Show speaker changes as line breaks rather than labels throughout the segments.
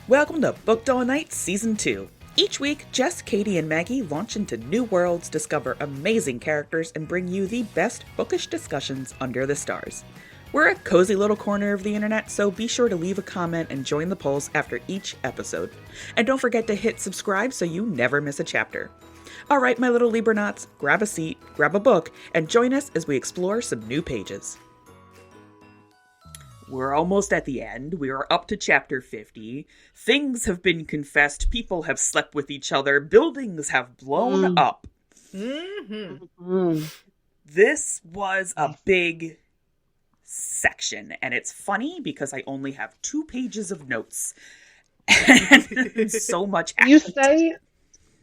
Welcome to Booked All Night Season 2. Each week, Jess, Katie, and Maggie launch into new worlds, discover amazing characters, and bring you the best bookish discussions under the stars. We're a cozy little corner of the internet, so be sure to leave a comment and join the polls after each episode. And don't forget to hit subscribe so you never miss a chapter. Alright, my little Libranauts, grab a seat, grab a book, and join us as we explore some new pages. We're almost at the end. We are up to chapter 50. Things have been confessed. People have slept with each other. Buildings have blown up. This was a big section. And it's funny because I only have 2 pages of notes. And so much happened.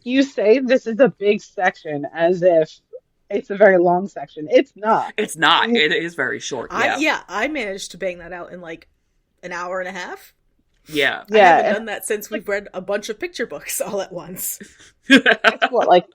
You say this is a big section as if it's a very long section. It's not.
It's not. It is very short. Yeah.
I managed to bang that out in like an hour and a half.
Yeah.
I haven't done that since we've read a bunch of picture books all at once.
It's what, like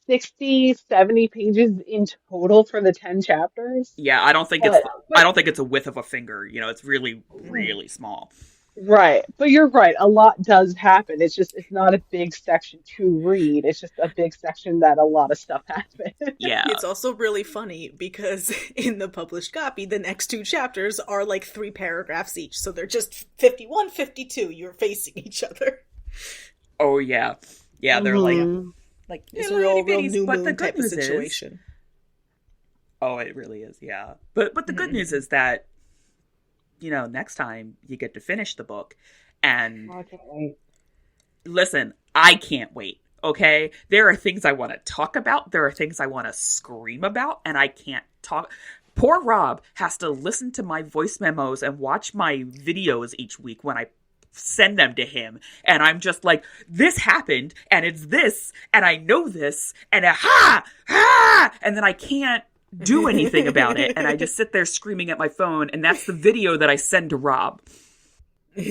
60, 70 pages in total for the 10 chapters?
Yeah, I don't think it's a width of a finger. You know, it's really, really small.
Right. But you're right. A lot does happen. It's not a big section to read. It's just a big section that a lot of stuff happens.
Yeah.
It's also really funny because in the published copy, the next 2 chapters are like 3 paragraphs each. So they're just 51, 52. You're facing each other.
Oh, yeah. Yeah, they're like
it's a real new
but
moon
the good
type of
news
situation.
Oh, it really is, yeah. But the good news is that, you know, next time you get to finish the book. And
I can't wait.
Listen, I can't wait, okay? There are things I want to talk about. There are things I want to scream about, and I can't talk. Poor Rob has to listen to my voice memos and watch my videos each week when I send them to him. And I'm just like, this happened, and it's this, and I know this, and and then I can't do anything about it, and I just sit there screaming at my phone, and that's the video that I send to Rob. And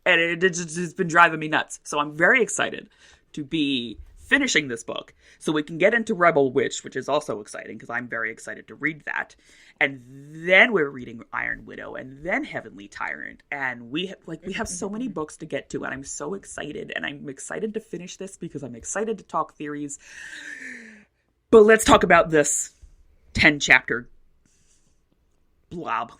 it's been driving me nuts. So I'm very excited to be finishing this book so we can get into Rebel Witch, which is also exciting because I'm very excited to read that. And then we're reading Iron Widow, and then Heavenly Tyrant, and we have so many books to get to, and I'm so excited, and I'm excited to finish this because I'm excited to talk theories. But let's talk about this 10-chapter blob.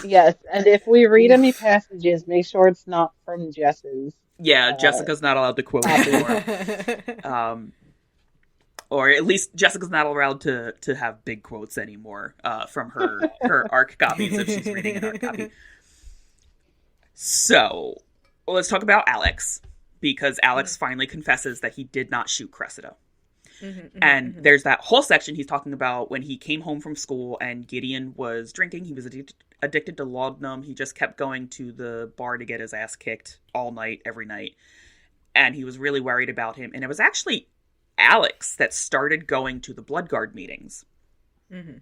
Yes, and if we read any passages, make sure it's not from Jess's.
Yeah, Jessica's not allowed to quote anymore. Or at least Jessica's not allowed to have big quotes anymore from her ARC copies if she's reading an ARC copy. So, let's talk about Alex, because Alex finally confesses that he did not shoot Cressida. And there's that whole section he's talking about when he came home from school and Gideon was drinking. He was addicted to laudanum. He just kept going to the bar to get his ass kicked all night, every night. And he was really worried about him. And it was actually Alex that started going to the Bloodguard meetings. And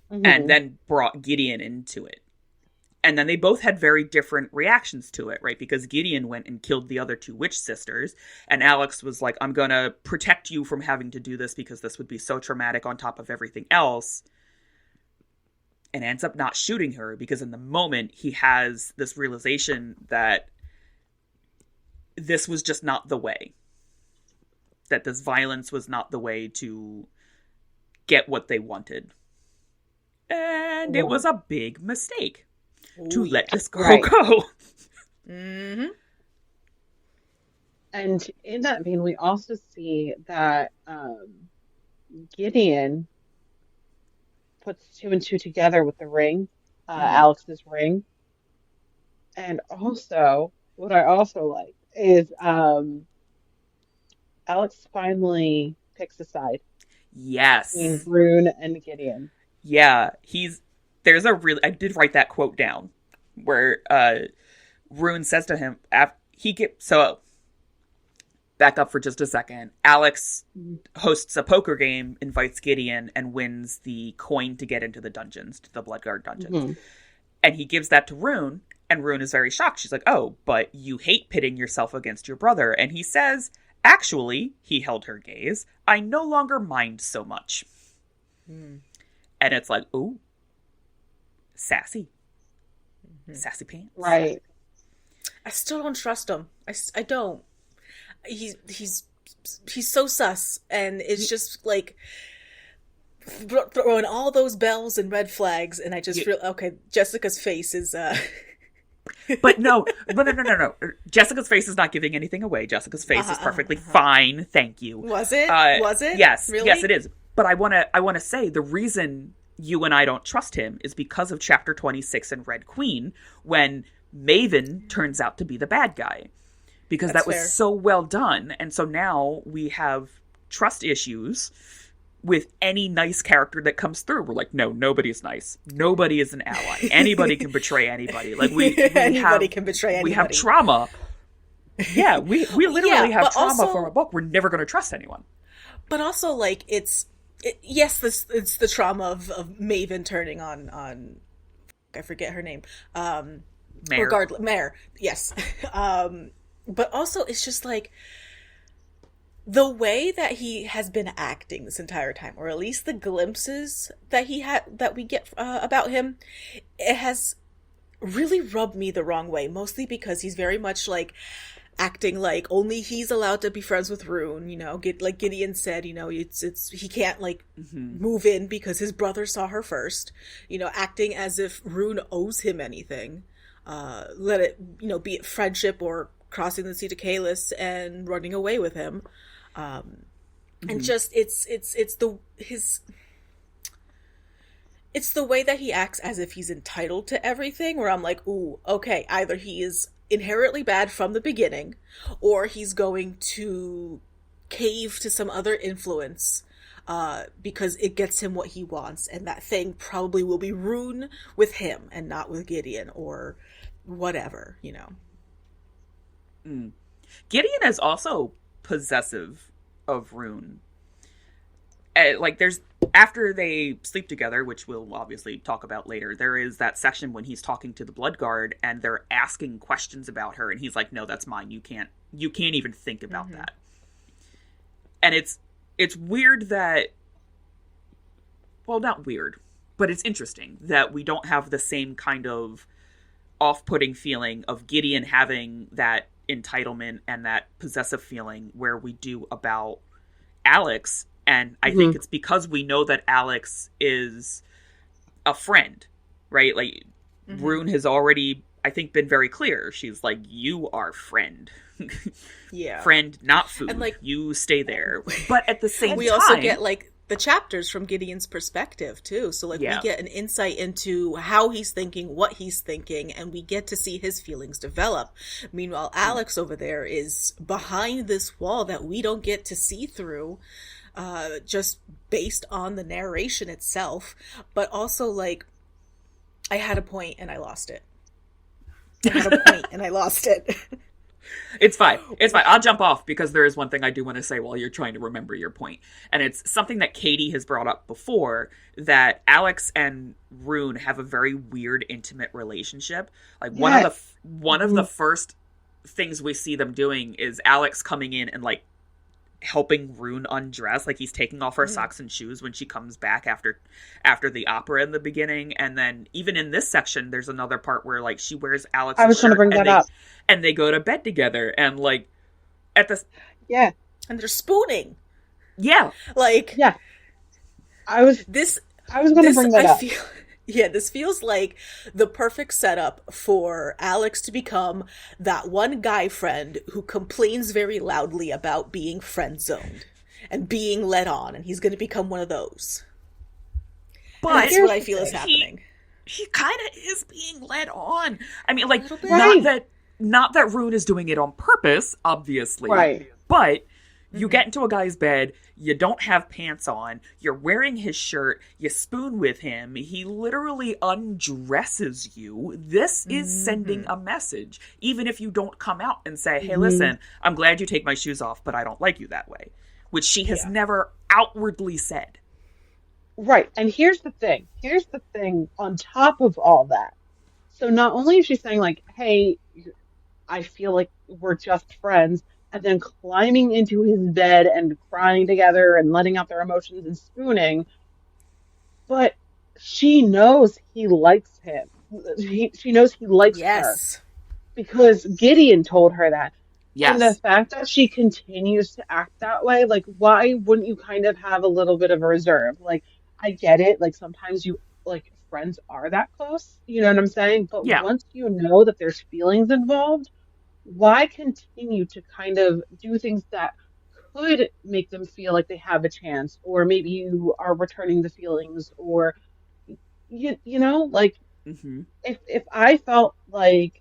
then brought Gideon into it. And then they both had very different reactions to it, right? Because Gideon went and killed the other 2 witch sisters. And Alex was like, I'm going to protect you from having to do this because this would be so traumatic on top of everything else. And ends up not shooting her because in the moment he has this realization that this was just not the way. That this violence was not the way to get what they wanted. And it was a big mistake. To let this girl go.
And in that vein, we also see that Gideon puts 2 and 2 together with the ring, Alex's ring. And also, what I also like is Alex finally picks a side.
Yes.
Between Rune and Gideon.
Yeah, I did write that quote down where Rune says to him, back up for just a second. Alex hosts a poker game, invites Gideon, and wins the coin to get into the dungeons, to the Bloodguard dungeons. And he gives that to Rune, and Rune is very shocked. She's like, oh, but you hate pitting yourself against your brother. And he says, actually, he held her gaze, I no longer mind so much. And it's like, ooh. Sassy. Sassy pants.
Right.
I still don't trust him. I don't. He's so sus, and it's just like throwing all those bells and red flags, and I just feel okay. Jessica's face is
But no. Jessica's face is not giving anything away. Jessica's face is perfectly fine. Thank you.
Was it? Was it?
Yes.
Really?
Yes, it is. But I wanna say the reason you and I don't trust him is because of chapter 26 in Red Queen, when Maven turns out to be the bad guy. Because that was so well done, and so now we have trust issues with any nice character that comes through. We're like, no, nobody's nice. Nobody is an ally. Anybody can betray anybody. Like
anybody can betray anybody.
We have trauma. Yeah, we literally have trauma
also,
from a book. We're never going to trust anyone.
But also, like, it's the trauma of Maven turning on I forget her name. Mare. Yes. But also, it's just like the way that he has been acting this entire time, or at least the glimpses that we get about him, it has really rubbed me the wrong way. Mostly because he's very much like acting like only he's allowed to be friends with Rune. You know, like Gideon said, you know, it's he can't like move in because his brother saw her first. You know, acting as if Rune owes him anything. Let it, you know, be it friendship or crossing the Sea to Kalis and running away with him. And just it's the way that he acts as if he's entitled to everything, where I'm like, ooh, okay, either he is inherently bad from the beginning, or he's going to cave to some other influence because it gets him what he wants, and that thing probably will be Rune with him and not with Gideon or whatever, you know.
Gideon is also possessive of Rune. Like, there's, after they sleep together, which we'll obviously talk about later, there is that section when he's talking to the Bloodguard and they're asking questions about her, and he's like, no, that's mine. You can't even think about that. And it's weird that, well, not weird, but it's interesting that we don't have the same kind of off-putting feeling of Gideon having that entitlement and that possessive feeling where we do about Alex. And I think it's because we know that Alex is a friend, right? Like, Rune has already, I think, been very clear. She's like, you are friend.
Yeah.
Friend, not food.
And, like,
you stay there. But at the same time,
we also get, like, the chapters from Gideon's perspective, too. So, like, we get an insight into how he's thinking, what he's thinking, and we get to see his feelings develop. Meanwhile, Alex over there is behind this wall that we don't get to see through, just based on the narration itself. But also, like, I had a point and I lost it.
It's fine. It's fine. I'll jump off because there is one thing I do want to say while you're trying to remember your point. And it's something that Katie has brought up before, that Alex and Rune have a very weird, intimate relationship. Like, one of the first things we see them doing is Alex coming in and, like, helping Rune undress. Like, he's taking off her socks and shoes when she comes back after the opera in the beginning. And then even in this section, there's another part where, like, she wears Alex's
I was trying to bring that up.
And they go to bed together, and, like, at the...
Yeah.
And they're spooning.
Yeah.
Like...
Yeah. I was going to bring that up.
This feels like the perfect setup for Alex to become that one guy friend who complains very loudly about being friend-zoned and being led on, and he's going to become one of those. But that's what I feel is happening.
He kind of is being led on. I mean, like,
Right.
not that Rune is doing it on purpose, obviously.
Right.
But you get into a guy's bed, you don't have pants on, you're wearing his shirt, you spoon with him, he literally undresses you. This is sending a message. Even if you don't come out and say, hey, listen, I'm glad you take my shoes off, but I don't like you that way. Which she has never outwardly said.
Right. And here's the thing on top of all that. So not only is she saying, like, hey, I feel like we're just friends, and then climbing into his bed and crying together and letting out their emotions and spooning, but she knows he likes him. she knows he likes her
Yes.
because Gideon told her that. And the
Yes.
fact that she continues to act that way, like, why wouldn't you kind of have a little bit of a reserve? Like, I get it. Like, sometimes you, like, friends are that close. You know what I'm saying? But
Yeah.
once you know that there's feelings involved, why continue to kind of do things that could make them feel like they have a chance? Or maybe you are returning the feelings, or, you know, like,
Hmm.
if I felt like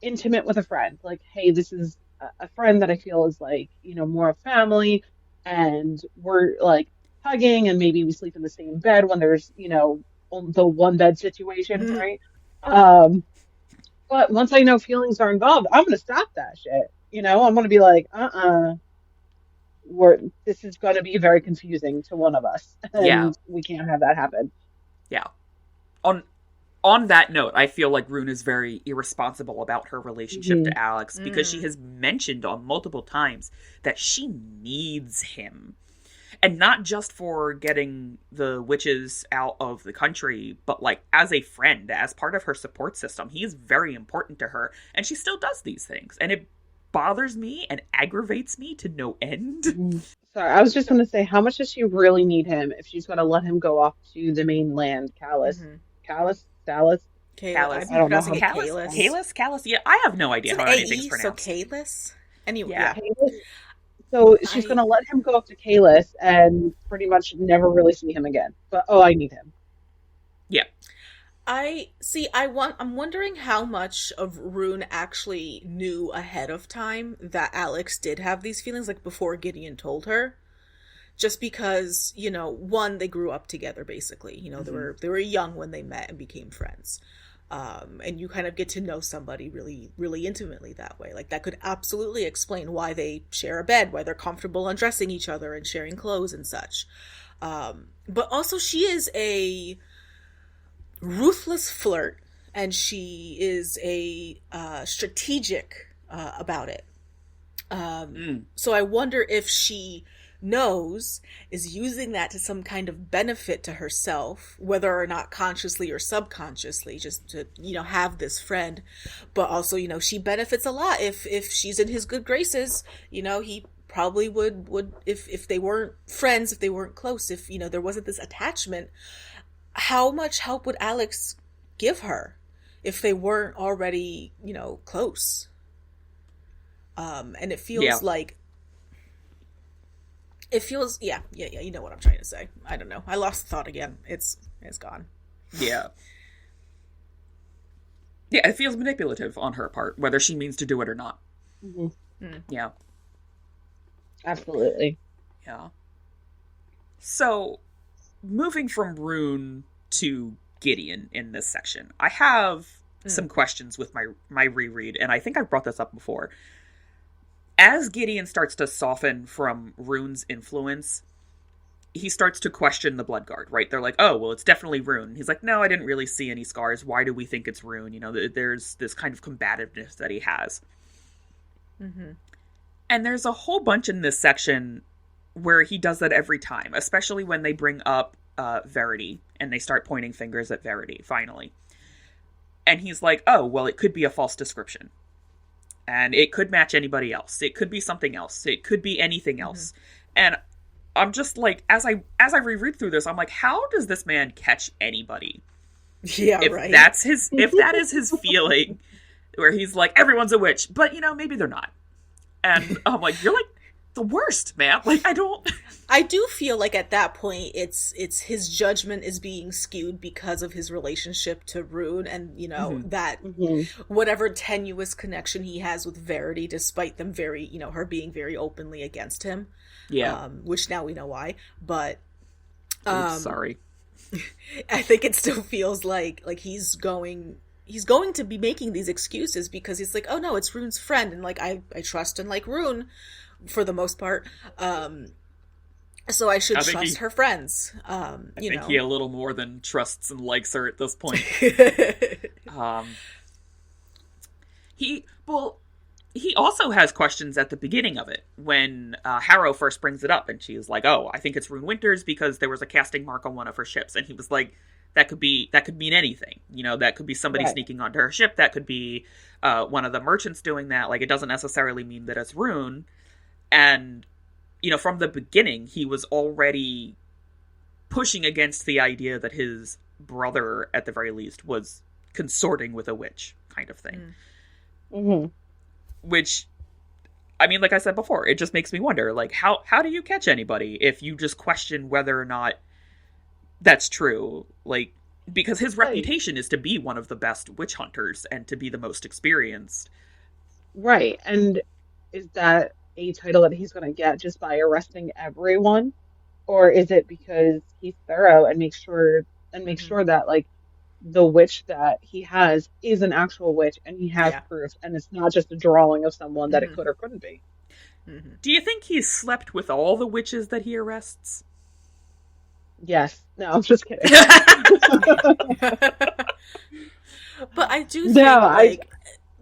intimate with a friend. Like, hey, this is a friend that I feel is like, more of family, and we're like hugging, and maybe we sleep in the same bed when there's, the one bed situation, right? Um, but once I know feelings are involved, I'm gonna stop that shit. I'm gonna be like, this is gonna be very confusing to one of us,
Yeah.
and we can't have that happen.
Yeah. On on that note, I feel like Rune is very irresponsible about her relationship
Hmm.
to Alex because she has mentioned on multiple times that she needs him. And not just for getting the witches out of the country, but like as a friend, as part of her support system. He is very important to her, and she still does these things. And it bothers me and aggravates me to no end.
Sorry, I was just going to say, how much does she really need him if she's going to let him go off to the mainland, Callus? Callus? Dallas?
Kayla.
Callus.
I've
I
been
don't know
pronouncing
how
it
to
Callus?
Kalis.
Callus? Callus? Yeah, I have no idea
It's
how
an
anything's
AE, so
pronounced.
Kalis. Anyway,
Yeah.
yeah.
So she's going
I
to let him go up to Kalis and pretty much never really see him again. But oh, I need him.
Yeah.
I see. I'm wondering how much of Rune actually knew ahead of time that Alex did have these feelings, like before Gideon told her. Just because, one, they grew up together basically. They were young when they met and became friends. And you kind of get to know somebody really, really intimately that way. Like, that could absolutely explain why they share a bed, why they're comfortable undressing each other and sharing clothes and such. But also, she is a ruthless flirt, and she is a strategic about it. So I wonder if she is using that to some kind of benefit to herself, whether or not consciously or subconsciously, just to have this friend. But also, she benefits a lot if she's in his good graces. He probably would if they weren't friends, if they weren't close, if there wasn't this attachment, how much help would Alex give her if they weren't already close? And it feels like yeah, you know what I'm trying to say. I don't know. I lost the thought again. It's gone.
Yeah. Yeah, it feels manipulative on her part, whether she means to do it or not. Yeah.
Absolutely.
Yeah. So, moving from Rune to Gideon in this section, I have some questions with my reread, and I think I've brought this up before. As Gideon starts to soften from Rune's influence, he starts to question the Bloodguard, right? They're like, oh, well, it's definitely Rune. He's like, no, I didn't really see any scars. Why do we think it's Rune? There's this kind of combativeness that he has. And there's a whole bunch in this section where he does that every time, especially when they bring up Verity, and they start pointing fingers at Verity, finally. And he's like, oh, well, it could be a false description. And it could match anybody else. It could be something else. It could be anything else. And I'm just like, as I reread through this, I'm like, how does this man catch anybody?
Yeah,
if
right.
If that is his feeling, where he's like, everyone's a witch, but maybe they're not. And I'm like, you're like the worst, man. Like,
I do feel like at that point it's his judgment is being skewed because of his relationship to Rune, and that whatever tenuous connection he has with Verity, despite them her being very openly against him.
Yeah.
Which now we know why. But
sorry.
I think it still feels like he's going to be making these excuses because he's like, oh no, it's Rune's friend, and like I trust and like Rune for the most part. So I should trust her friends. I
think he a little more than trusts and likes her at this point. He also has questions at the beginning of it when Harrow first brings it up, and she's like, oh, I think it's Rune Winters because there was a casting mark on one of her ships. And he was like, That could mean anything. You know, that could be somebody sneaking onto her ship. That could be one of the merchants doing that. Like, it doesn't necessarily mean that it's Rune. And, you know, from the beginning, he was already pushing against the idea that his brother, at the very least, was consorting with a witch, kind of thing.
Mm-hmm.
Which, I mean, like I said before, it just makes me wonder, like, how do you catch anybody if you just question whether or not that's true? Like, because his reputation is to be one of the best witch hunters and to be the most experienced.
Right. And is that a title that he's going to get just by arresting everyone? Or is it because he's thorough and makes sure that, like, the witch that he has is an actual witch and he has proof, and it's not just a drawing of someone that it could or couldn't be?
Mm-hmm.
Do you think he's slept with all the witches that he arrests?
Yes. No, I'm just kidding.
But I do think,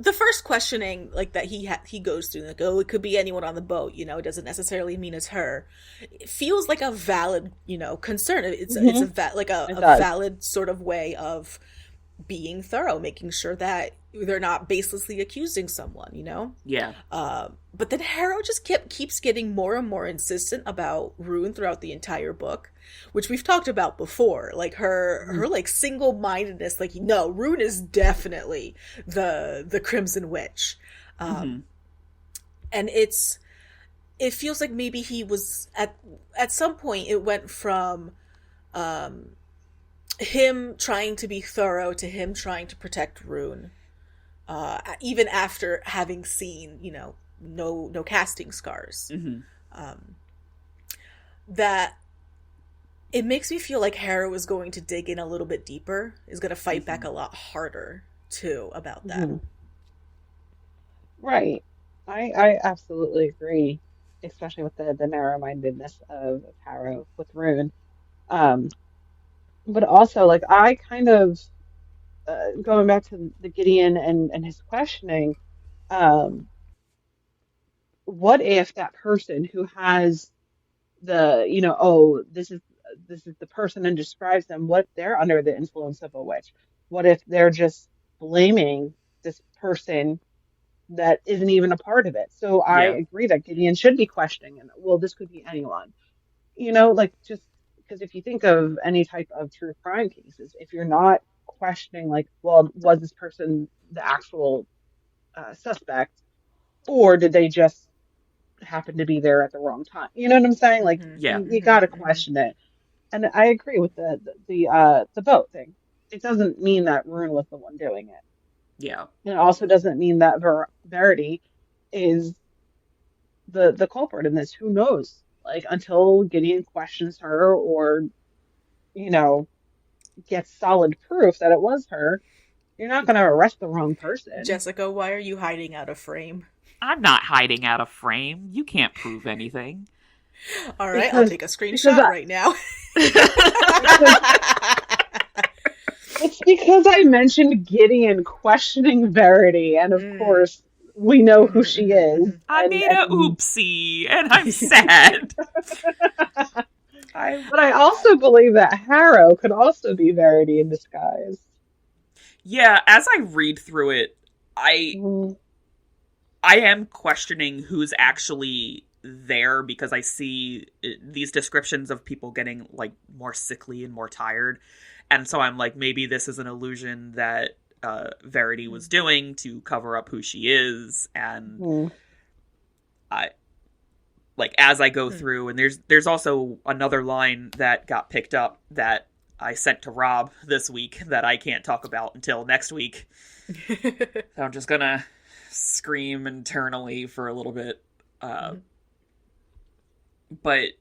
the first questioning, like, that he goes through, like, oh, it could be anyone on the boat, you know, it doesn't necessarily mean it's her. It feels like a valid, you know, concern. It's a valid sort of way of being thorough, making sure that they're not baselessly accusing someone, you know?
Yeah.
But then Harrow just keeps getting more and more insistent about Rune throughout the entire book, which we've talked about before. Like, her like, single-mindedness, like, no, Rune is definitely the Crimson Witch. And it feels like maybe he was, at some point, it went from him trying to be thorough to him trying to protect Rune. Even after having seen, you know, no casting scars. That it makes me feel like Harrow is going to dig in a little bit deeper, is going to fight back a lot harder, too, about that.
Right. I absolutely agree, especially with the narrow-mindedness of Harrow with Rune. But also, like, I kind of, going back to the Gideon and his questioning, what if that person who has the, you know, oh, this is the person and describes them, what if they're under the influence of a witch? What if they're just blaming this person that isn't even a part of it? So I agree that Gideon should be questioning, and, well, this could be anyone. You know, like, just because if you think of any type of true crime cases, if you're not questioning, like, well, was this person the actual suspect, or did they just happen to be there at the wrong time? You know what I'm saying? Like, you got to question it. And I agree with the boat thing. It doesn't mean that Rune was the one doing it.
Yeah.
And it also doesn't mean that Verity is the culprit in this. Who knows? Like, until Gideon questions her or, you know, gets solid proof that it was her, you're not going to arrest the wrong person.
Jessica, why are you hiding out of frame?
I'm not hiding out of frame. You can't prove anything.
All right, I'll take a screenshot right now.
It's because I mentioned Gideon questioning Verity, and of course, we know who she is.
I made a oopsie, and I'm sad.
But I also believe that Harrow could also be Verity in disguise.
Yeah, as I read through it, I am questioning who's actually there, because I see these descriptions of people getting, like, more sickly and more tired. And so I'm like, maybe this is an illusion that Verity was doing to cover up who she is. And I, like, as I go through, and there's also another line that got picked up that I sent to Rob this week that I can't talk about until next week. So I'm just gonna scream internally for a little bit. But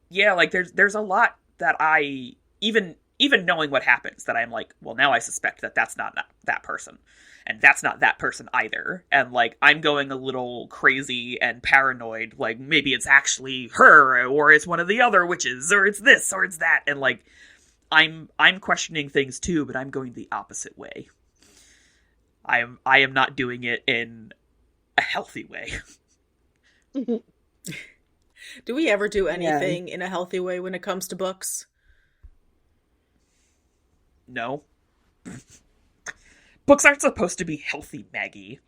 yeah, like, there's a lot that I, even knowing what happens, that I'm like, well, now I suspect that that's not that person, and that's not that person either. And, like, I'm going a little crazy and paranoid, like, maybe it's actually her, or it's one of the other witches, or it's this, or it's that. And, like, I'm questioning things too, but I'm going the opposite way. I am not doing it in a healthy way.
Do we ever do anything in a healthy way when it comes to books?
No. Books aren't supposed to be healthy, Maggie.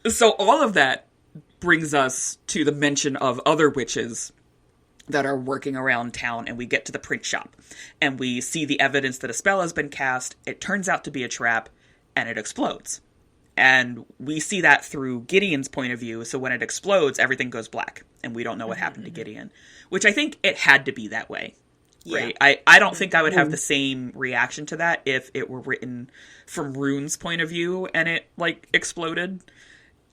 So all of that brings us to the mention of other witches that are working around town, and we get to the print shop. And we see the evidence that a spell has been cast, it turns out to be a trap, and it explodes. And we see that through Gideon's point of view, so when it explodes, everything goes black, and we don't know what happened to Gideon. Which I think it had to be that way. Right? I don't think I would have the same reaction to that if it were written from Rune's point of view and it, like, exploded.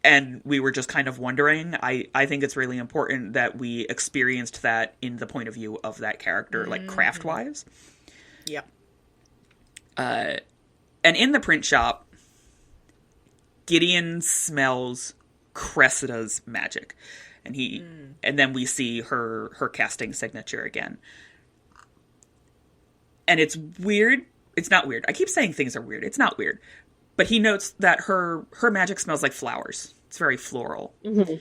And we were just kind of wondering. I think it's really important that we experienced that in the point of view of that character, like, craft-wise.
Yep.
And in the print shop, Gideon smells Cressida's magic. And and then we see her casting signature again. And it's weird. It's not weird. I keep saying things are weird. It's not weird. But he notes that her magic smells like flowers. It's very floral. Mm-hmm.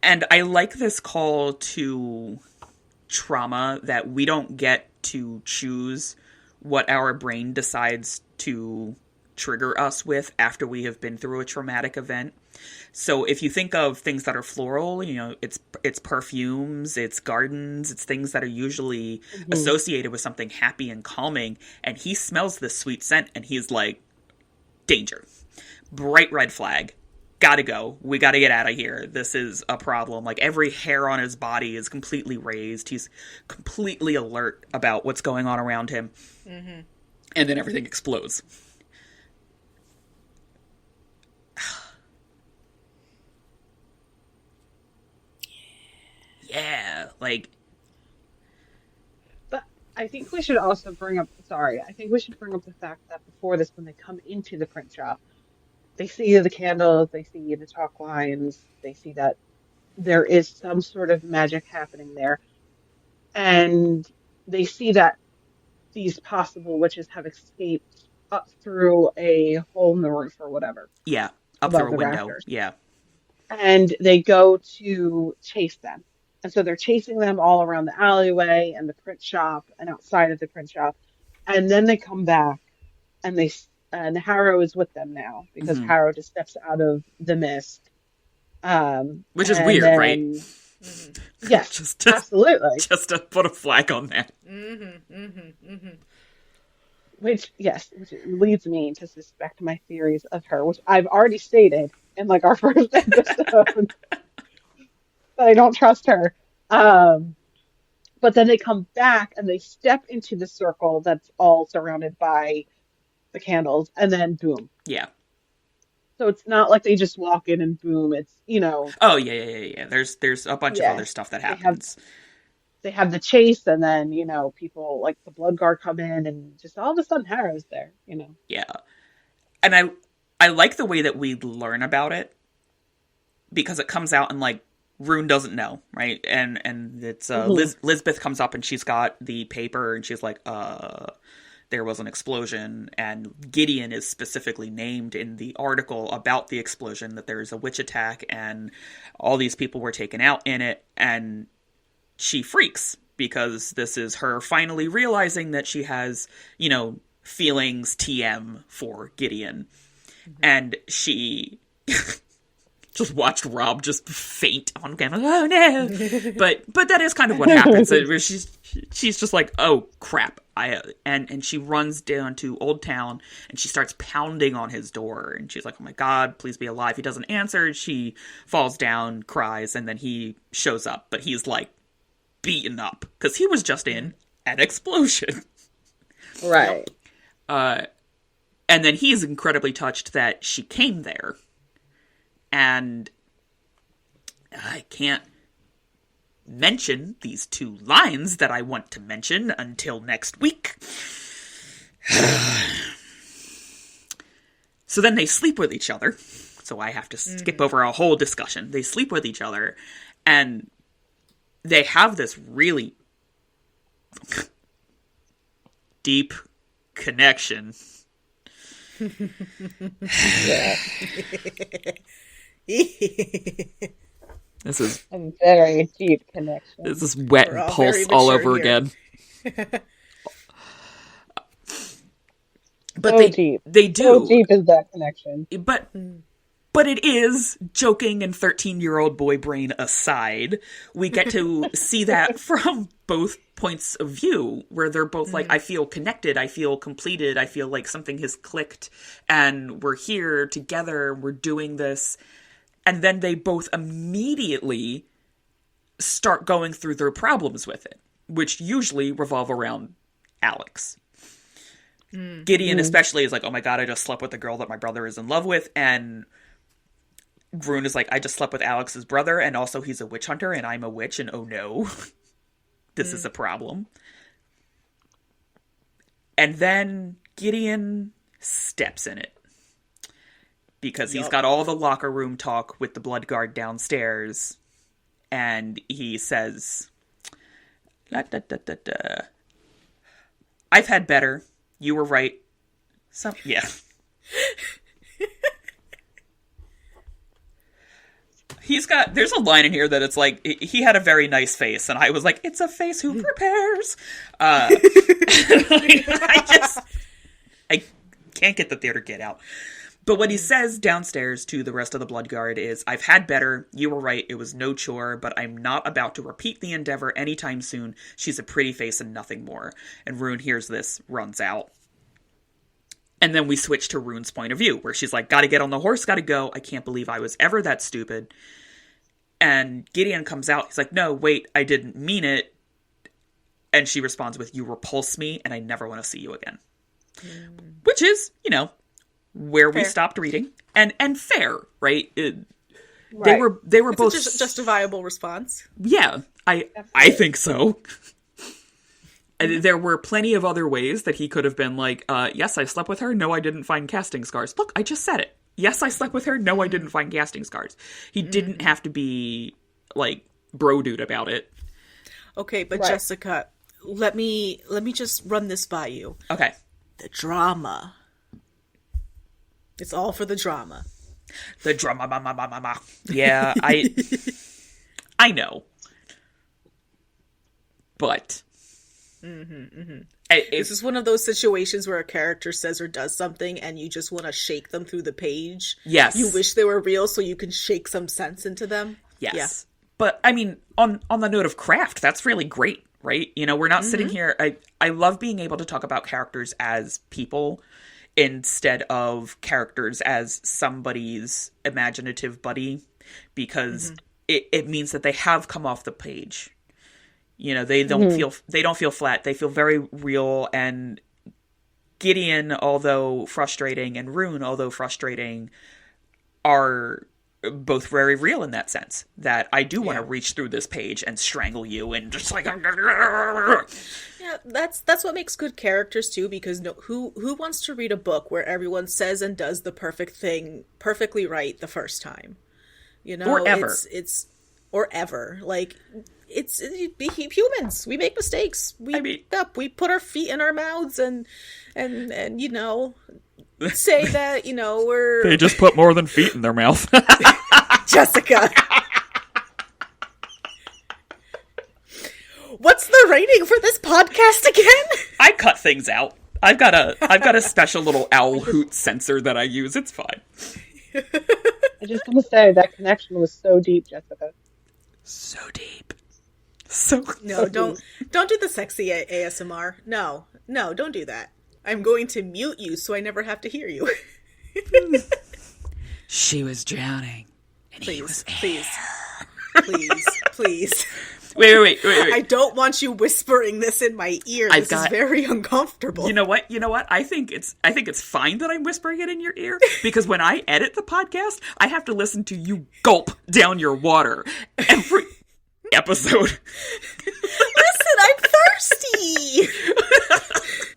And I like this call to trauma, that we don't get to choose what our brain decides to trigger us with after we have been through a traumatic event. So if you think of things that are floral, you know, it's perfumes, it's gardens, it's things that are usually associated with something happy and calming. And he smells this sweet scent and he's like, danger. Bright red flag. Gotta go. We gotta get out of here. This is a problem. Like, every hair on his body is completely raised. He's completely alert about what's going on around him. Mm-hmm. And then everything explodes. Yeah, like...
But I think we should also bring up the fact that before this, when they come into the print shop, they see the candles, they see the chalk lines, they see that there is some sort of magic happening there. And they see that these possible witches have escaped up through a hole in the roof or whatever.
Yeah, up through a window. Rafters. Yeah.
And they go to chase them. And so they're chasing them all around the alleyway and the print shop and outside of the print shop. And then they come back and Harrow is with them now because Harrow just steps out of the mist.
Which is weird, right?
Yes, absolutely.
Just to put a flag on that.
Which leads me to suspect my theories of her, which I've already stated in like our first episode. But I don't trust her. But then they come back and they step into the circle that's all surrounded by the candles, and then boom.
Yeah.
So it's not like they just walk in and boom. It's, you know.
Oh, yeah. There's a bunch of other stuff that happens.
They have the chase, and then, you know, people like the Bloodguard come in, and just all of a sudden Harrow's there, you know.
Yeah. And I like the way that we learn about it, because it comes out and, like, Rune doesn't know, right? And it's Lisbeth comes up and she's got the paper and she's like, there was an explosion, and Gideon is specifically named in the article about the explosion, that there's a witch attack and all these people were taken out in it, and she freaks because this is her finally realizing that she has, you know, feelings TM for Gideon. And she just watched Rob just faint on camera. Oh no! But that is kind of what happens. She's just like, oh crap! And she runs down to Old Town and she starts pounding on his door. And she's like, oh my god, please be alive. He doesn't answer. She falls down, cries, and then he shows up. But he's like beaten up because he was just in an explosion.
Right.
And then he's incredibly touched that she came there. And I can't mention these two lines that I want to mention until next week. So then they sleep with each other. So I have to skip over a whole discussion. They sleep with each other, and they have this really deep connection. This is
a very deep connection.
This is wet and pulse all over again. But
So deep.
they do.
So deep is that connection.
But it is, joking and 13-year-old boy brain aside, we get to see that from both points of view, where they're both like, I feel connected, I feel completed, I feel like something has clicked, and we're here together, we're doing this. And then they both immediately start going through their problems with it, which usually revolve around Alex. Gideon especially is like, oh my god, I just slept with the girl that my brother is in love with, and Rune is like, I just slept with Alex's brother, and also he's a witch hunter, and I'm a witch, and oh no, this is a problem. And then Gideon steps in it. Because he's got all the locker room talk with the Bloodguard downstairs, and he says, I've had better. You were right. Yeah. There's a line in here that it's like, he had a very nice face, and I was like, it's a face who prepares. I can't get the theater get out. But what he says downstairs to the rest of the Bloodguard is, I've had better, you were right, it was no chore, but I'm not about to repeat the endeavor anytime soon. She's a pretty face and nothing more. And Rune hears this, runs out. And then we switch to Rune's point of view, where she's like, gotta get on the horse, gotta go, I can't believe I was ever that stupid. And Gideon comes out, he's like, no, wait, I didn't mean it. And she responds with, you repulse me, and I never want to see you again. Which is, where fair. We stopped reading. And fair, right? They were
it's
both...
It's a justifiable response.
Yeah, I think so. There were plenty of other ways that he could have been like, yes, I slept with her. No, I didn't find casting scars. Look, I just said it. Yes, I slept with her. No, I didn't find casting scars. He didn't have to be, like, bro dude about it.
Okay, but right. Jessica, let me just run this by you.
Okay.
The drama. It's all for the drama.
The drama. Yeah, I know. But...
This is one of those situations where a character says or does something and you just want to shake them through the page.
Yes.
You wish they were real so you can shake some sense into them.
Yes.
Yeah.
But, I mean, on the note of craft, that's really great, right? We're not sitting here... I love being able to talk about characters as people instead of characters as somebody's imaginative buddy, because it means that they have come off the page. They don't feel flat. They feel very real. And Gideon, although frustrating, and Rune, although frustrating, are both very real in that sense. That I do want to reach through this page and strangle you and just like...
Yeah, that's what makes good characters too, because who wants to read a book where everyone says and does the perfect thing perfectly right the first time?
Or ever.
It's or ever. Like... It's humans. We make mistakes. We put our feet in our mouths and say that we're.
They just put more than feet in their mouth.
Jessica, what's the rating for this podcast again?
I cut things out. I've got a special little owl hoot sensor that I use. It's fine.
I just want to say that connection was so deep, Jessica.
So deep.
No, don't do the sexy ASMR. No, don't do that. I'm going to mute you so I never have to hear you.
She was drowning. And
please,
he was
please.
Wait.
I don't want you whispering this in my ear. This is very uncomfortable.
You know what? I think it's fine that I'm whispering it in your ear, because when I edit the podcast, I have to listen to you gulp down your water every episode.
Listen, I'm thirsty.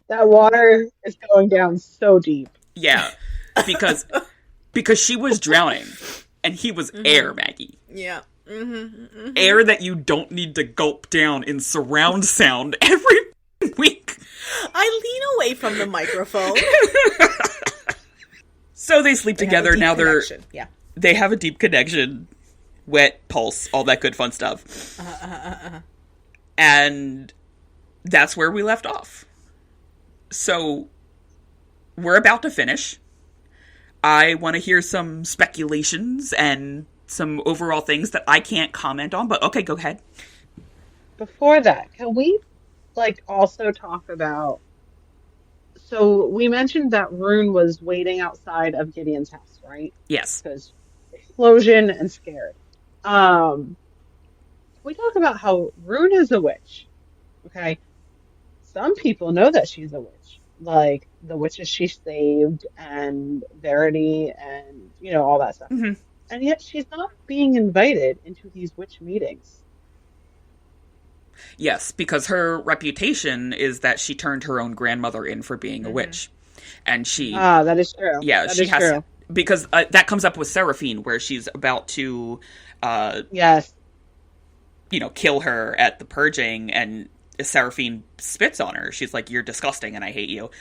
That water is going down so deep.
Yeah, because she was drowning and he was air, Maggie.
Yeah.
Air that you don't need to gulp down in surround sound every week.
I lean away from the microphone.
So they sleep together. Now they have a deep connection. Wet, pulse, all that good fun stuff. And that's where we left off. So we're about to finish. I want to hear some speculations and some overall things that I can't comment on, but okay, go ahead.
Before that, can we also talk about, so we mentioned that Rune was waiting outside of Gideon's house, right?
Yes.
Because explosion and scared. Can we talk about how Rune is a witch? Okay. Some people know that she's a witch, like the witches she saved and Verity and, all that stuff.
Mm-hmm.
And yet she's not being invited into these witch meetings.
Yes, because her reputation is that she turned her own grandmother in for being a witch. And she...
that is true.
Yeah,
that
she
is
has...
true.
Because that comes up with Seraphine, where she's about to...
yes.
Kill her at the purging, and Seraphine spits on her. She's like, "You're disgusting and I hate you."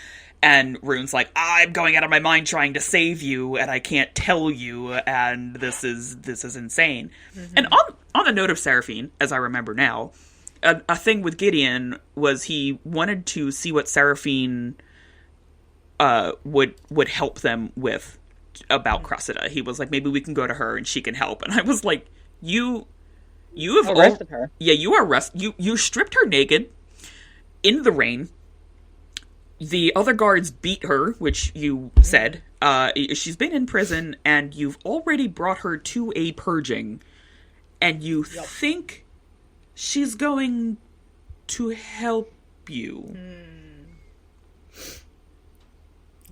And Rune's like, "I'm going out of my mind trying to save you and I can't tell you, and this is insane." Mm-hmm. And on the note of Seraphine, as I remember now, a thing with Gideon was he wanted to see what Seraphine would help them with about Cressida. He was like, maybe we can go to her and she can help. And I was like, you have
arrested her.
Yeah, you stripped her naked in the rain. The other guards beat her, which you said. She's been in prison, and you've already brought her to a purging, and you think she's going to help you.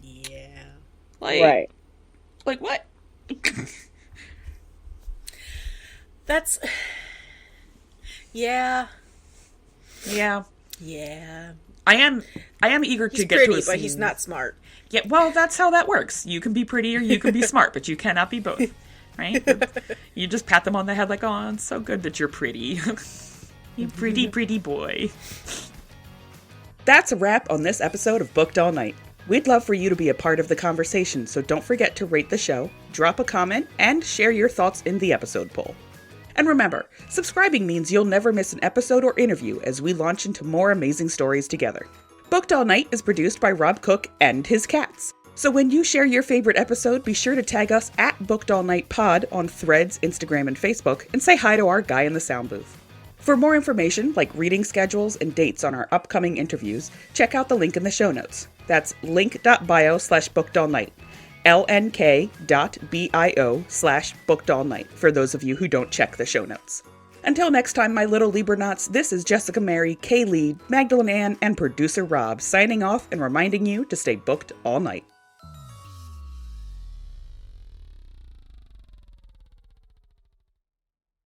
Yeah.
Right.
Like what?
That's... Yeah.
Yeah.
Yeah.
I am eager to get
pretty,
to a scene.
but he's not smart.
Yeah, well, that's how that works. You can be pretty or you can be smart, but you cannot be both, right? You just pat them on the head like, "Oh, it's so good that you're pretty. You pretty, pretty boy." That's a wrap on this episode of Booked All Night. We'd love for you to be a part of the conversation, so don't forget to rate the show, drop a comment, and share your thoughts in the episode poll. And remember, subscribing means you'll never miss an episode or interview as we launch into more amazing stories together. Booked All Night is produced by Rob Cook and his cats. So when you share your favorite episode, be sure to tag us at Booked All Night Pod on Threads, Instagram, and Facebook, and say hi to our guy in the sound booth. For more information, like reading schedules and dates on our upcoming interviews, check out the link in the show notes. That's link.bio/bookedallnight. lnk.bio/bookedallnight for those of you who don't check the show notes. Until next time, my little Libernauts, this is Jessica Mary, Leigh, Magdalyn Ann, and producer Rob signing off and reminding you to stay booked all night.